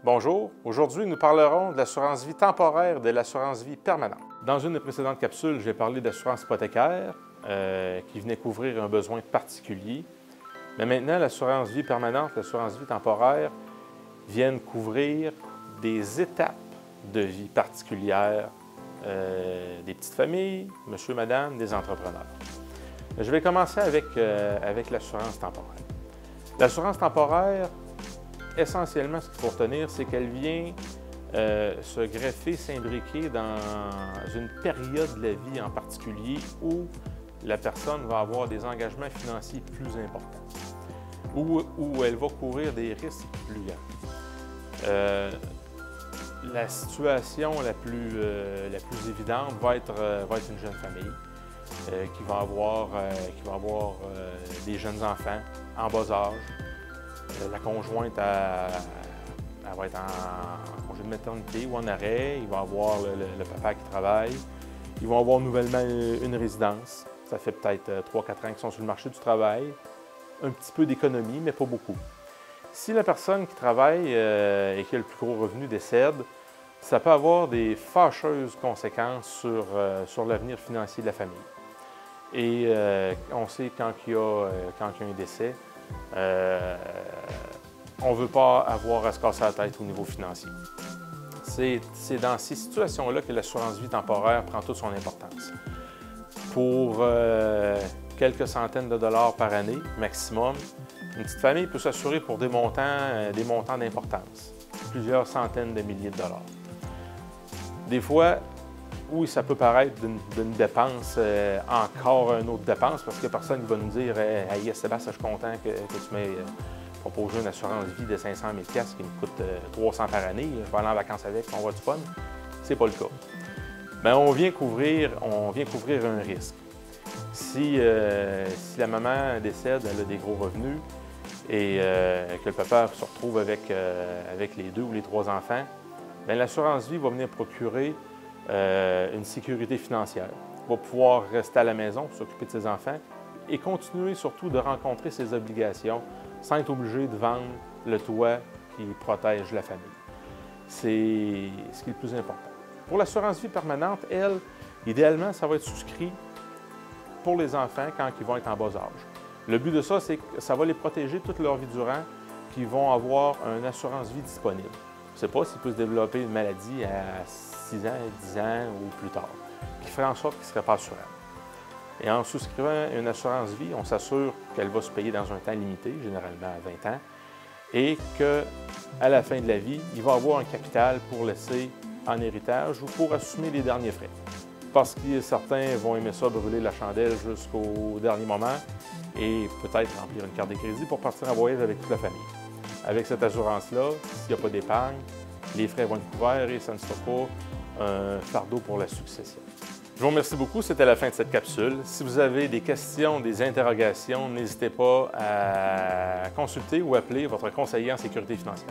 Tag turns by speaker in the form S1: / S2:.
S1: Bonjour, aujourd'hui nous parlerons de l'assurance vie temporaire et de l'assurance vie permanente. Dans une des précédentes capsules, j'ai parlé d'assurance hypothécaire qui venait couvrir un besoin particulier. Mais maintenant, l'assurance vie permanente, l'assurance vie temporaire viennent couvrir des étapes de vie particulières des petites familles, monsieur, madame, des entrepreneurs. Je vais commencer avec l'assurance temporaire. L'assurance temporaire, essentiellement, ce qu'il faut retenir, c'est qu'elle vient se greffer, s'imbriquer dans une période de la vie en particulier où la personne va avoir des engagements financiers plus importants, où elle va courir des risques plus grands. La situation la plus évidente va être une jeune famille qui va avoir des jeunes enfants en bas âge. La conjointe elle va être en congé de maternité ou en arrêt. Il va avoir le papa qui travaille. Ils vont avoir nouvellement une résidence. Ça fait peut-être 3-4 ans qu'ils sont sur le marché du travail. Un petit peu d'économie, mais pas beaucoup. Si la personne qui travaille et qui a le plus gros revenu décède, ça peut avoir des fâcheuses conséquences sur l'avenir financier de la famille. Et on sait quand il y a un décès, on ne veut pas avoir à se casser la tête au niveau financier. C'est dans ces situations-là que l'assurance vie temporaire prend toute son importance. Pour quelques centaines de dollars par année, maximum, une petite famille peut s'assurer pour des montants d'importance, plusieurs centaines de milliers de dollars. Des fois, oui, ça peut paraître d'une dépense, encore une autre dépense, parce que personne ne va nous dire « Hey, Sébastien, je suis content que tu m'aies proposé une assurance vie de 500 000 $ qui me coûte 300 par année, je vais aller en vacances avec, on va avoir du fun. » C'est pas le cas. Mais on vient couvrir un risque. Si la maman décède, elle a des gros revenus et que le papa se retrouve avec les 2 ou les 3 enfants, l'assurance vie va venir procurer une sécurité financière. Il va pouvoir rester à la maison pour s'occuper de ses enfants et continuer surtout de rencontrer ses obligations sans être obligé de vendre le toit qui protège la famille. C'est ce qui est le plus important. Pour l'assurance vie permanente, elle, idéalement, ça va être souscrit pour les enfants quand ils vont être en bas âge. Le but de ça, c'est que ça va les protéger toute leur vie durant, qu'ils vont avoir une assurance vie disponible. On ne sait pas s'il peut se développer une maladie à 6 ans, 10 ans ou plus tard, qui ferait en sorte qu'il ne serait pas assurable. Et en souscrivant une assurance vie, on s'assure qu'elle va se payer dans un temps limité, généralement à 20 ans, et qu'à la fin de la vie, il va avoir un capital pour laisser en héritage ou pour assumer les derniers frais. Parce que certains vont aimer ça, brûler la chandelle jusqu'au dernier moment et peut-être remplir une carte de crédit pour partir en voyage avec toute la famille. Avec cette assurance-là, s'il n'y a pas d'épargne, les frais vont être couverts et ça ne sera pas un fardeau pour la succession. Je vous remercie beaucoup, c'était la fin de cette capsule. Si vous avez des questions, des interrogations, n'hésitez pas à consulter ou appeler votre conseiller en sécurité financière.